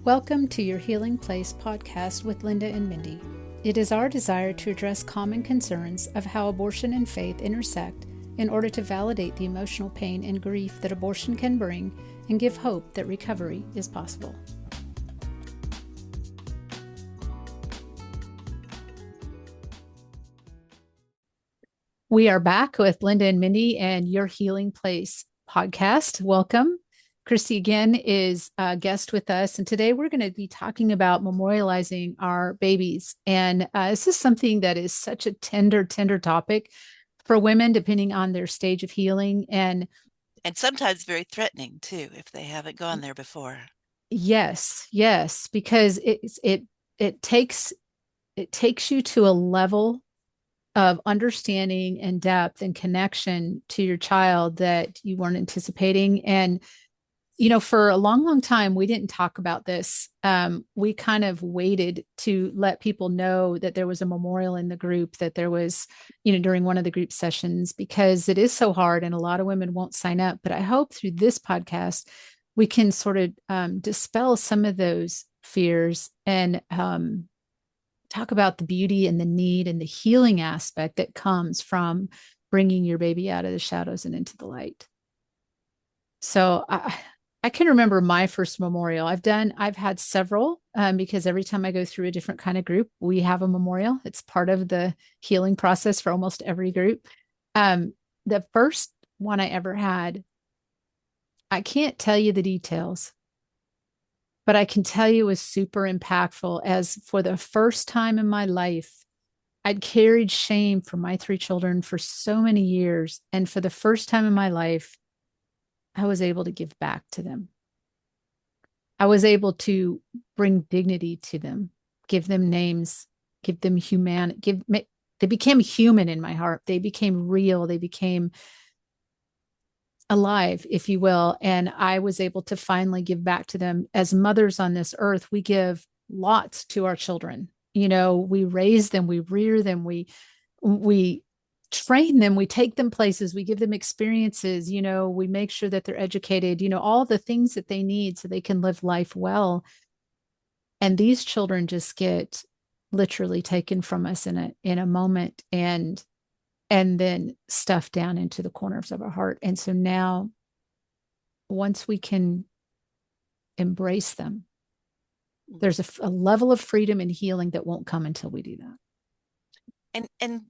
Welcome to your Healing Place podcast with Linda and Mindy. It is our desire to address common concerns of how abortion and faith intersect in order to validate the emotional pain and grief that abortion can bring and give hope that recovery is possible. We are back with Linda and Mindy and your Healing Place podcast. Welcome. Christy again is a guest with us, and today we're going to be talking about memorializing our babies. And this is something that is such a tender topic for women, depending on their stage of healing, and sometimes very threatening too, if they haven't gone there before. Yes, because it takes you to a level of understanding and depth and connection to your child that you weren't anticipating. And for a long time, we didn't talk about this. We kind of waited to let people know that there was a memorial in the group, that there was, during one of the group sessions, because it is so hard and a lot of women won't sign up. But I hope through this podcast, we can sort of dispel some of those fears and talk about the beauty and the need and the healing aspect that comes from bringing your baby out of the shadows and into the light. So I can remember my first memorial. I've had several because every time I go through a different kind of group, we have a memorial. It's part of the healing process for almost every group. The first one I ever had, I can't tell you the details, but I can tell you it was super impactful, as for the first time in my life, I'd carried shame for my three children for so many years. And for the first time in my life, I was able to give back to them. I was able to bring dignity to them, give them names, give them they became human in my heart. They became real. They became alive, if you will. And I was able to finally give back to them. As mothers on this earth, we give lots to our children. We raise them, we rear them, we train them, we take them places, we give them experiences, we make sure that they're educated, all the things that they need so they can live life well. And these children just get literally taken from us in a moment and then stuffed down into the corners of our heart. And so now, once we can embrace them, there's a level of freedom and healing that won't come until we do that. And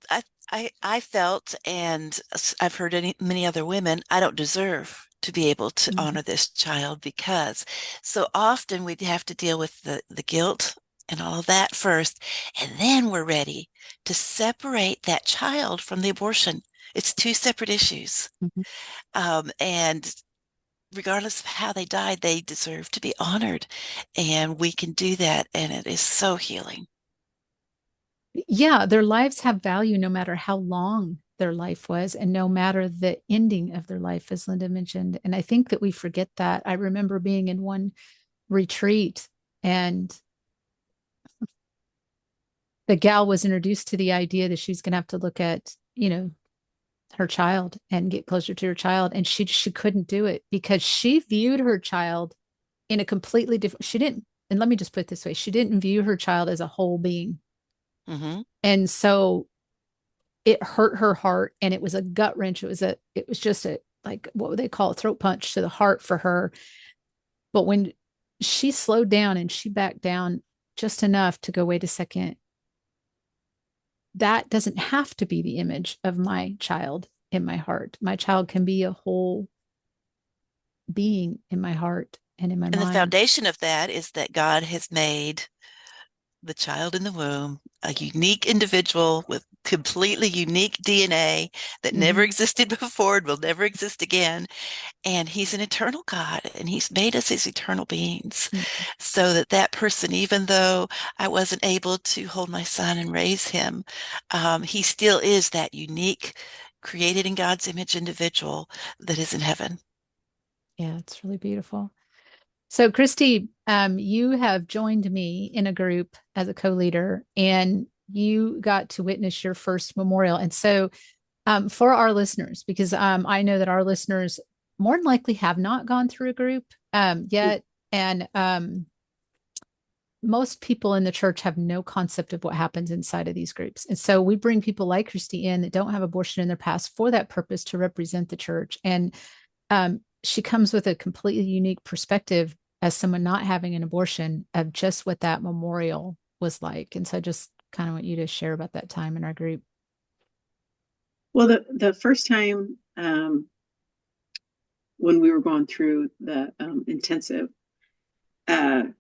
I felt, and I've heard many other women, I don't deserve to be able to honor this child, because so often we'd have to deal with the guilt and all of that first, and then we're ready to separate that child from the abortion. It's two separate issues. And regardless of how they died, they deserve to be honored. And we can do that. And it is so healing. Yeah, their lives have value no matter how long their life was and no matter the ending of their life, as Linda mentioned. And I think that we forget that. I remember being in one retreat, and the gal was introduced to the idea that she's going to have to look at, her child and get closer to her child. And she couldn't do it because she viewed her child in a completely different, and let me just put it this way, she didn't view her child as a whole being. And so it hurt her heart, and it was a gut wrench. It was just like, what would they call it? Throat punch to the heart for her. But when she slowed down and she backed down just enough to go, wait a second, that doesn't have to be the image of my child in my heart. My child can be a whole being in my heart and in my mind. And the foundation of that is that God has made the child in the womb a unique individual with completely unique DNA that never existed before and will never exist again. And he's an eternal God, and he's made us as eternal beings, so that person, even though I wasn't able to hold my son and raise him, he still is that unique, created in God's image individual that is in heaven. Yeah, it's really beautiful. So, Christy, you have joined me in a group as a co-leader, and you got to witness your first memorial. And so, for our listeners, because I know that our listeners more than likely have not gone through a group yet, and most people in the church have no concept of what happens inside of these groups. And so we bring people like Christy in that don't have abortion in their past for that purpose to represent the church. And she comes with a completely unique perspective as someone not having an abortion of just what that memorial was like. And so I just kind of want you to share about that time in our group. Well, the first time when we were going through the intensive, I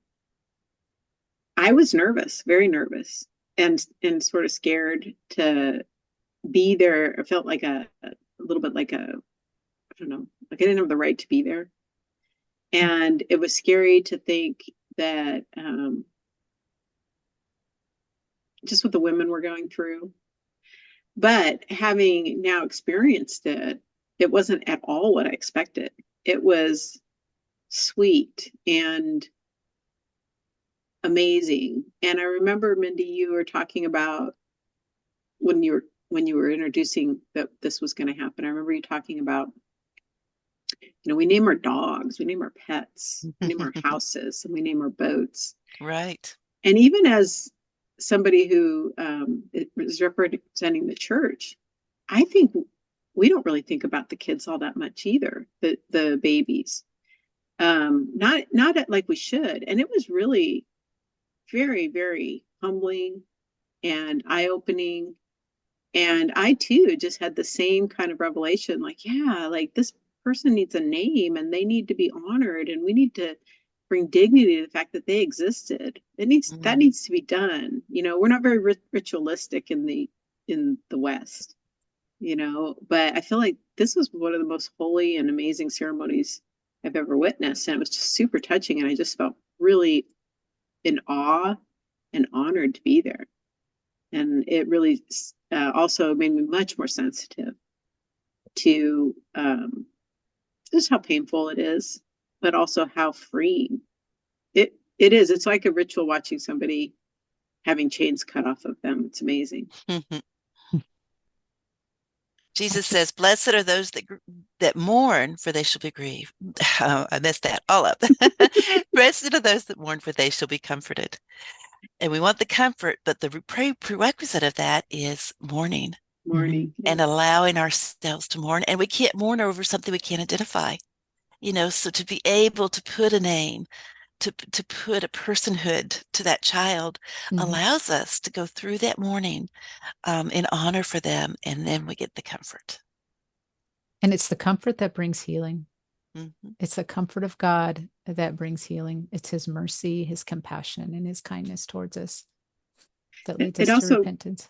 was nervous, very nervous, and sort of scared to be there. I felt like a little bit like I don't know, like I didn't have the right to be there. And it was scary to think that just what the women were going through. But having now experienced it, it wasn't at all what I expected. It was sweet and amazing. And I remember, Mindy, you were talking about when you were introducing that this was going to happen. I remember you talking about, we name our dogs, we name our pets, we name our houses, and we name our boats. Right. And even as somebody who is representing the church, I think we don't really think about the kids all that much either, the babies. Not like we should. And it was really very, very humbling and eye-opening. And I too just had the same kind of revelation, like, yeah, like this person needs a name and they need to be honored, and we need to bring dignity to the fact that they existed. That needs to be done. We're not very ritualistic in the West, but I feel like this was one of the most holy and amazing ceremonies I've ever witnessed. And it was just super touching. And I just felt really in awe and honored to be there. And it really also made me much more sensitive to just how painful it is, but also how freeing it is. It's like a ritual watching somebody having chains cut off of them. It's amazing. Jesus says, "Blessed are those that mourn, for they shall be grieved." Oh, I messed that all up. Blessed are those that mourn, for they shall be comforted. And we want the comfort, but the prerequisite of that is mourning. Mourning. And allowing ourselves to mourn. And we can't mourn over something we can't identify. So to be able to put a name, to put a personhood to that child allows us to go through that mourning in honor for them, and then we get the comfort. And it's the comfort that brings healing. It's the comfort of God that brings healing. It's his mercy, his compassion, and his kindness towards us that leads us to repentance.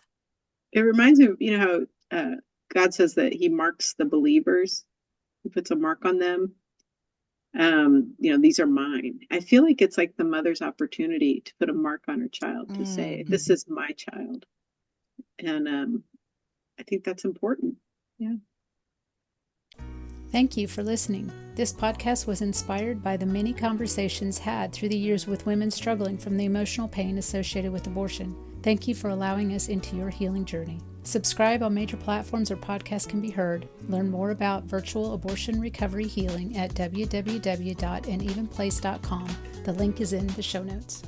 It reminds me of, how God says that he marks the believers. He puts a mark on them. These are mine. I feel like it's like the mother's opportunity to put a mark on her child, to say, this is my child. And I think that's important. Yeah. Thank you for listening. This podcast was inspired by the many conversations had through the years with women struggling from the emotional pain associated with abortion. Thank you for allowing us into your healing journey. Subscribe on major platforms where podcasts can be heard. Learn more about virtual abortion recovery healing at www.anevenplace.com. The link is in the show notes.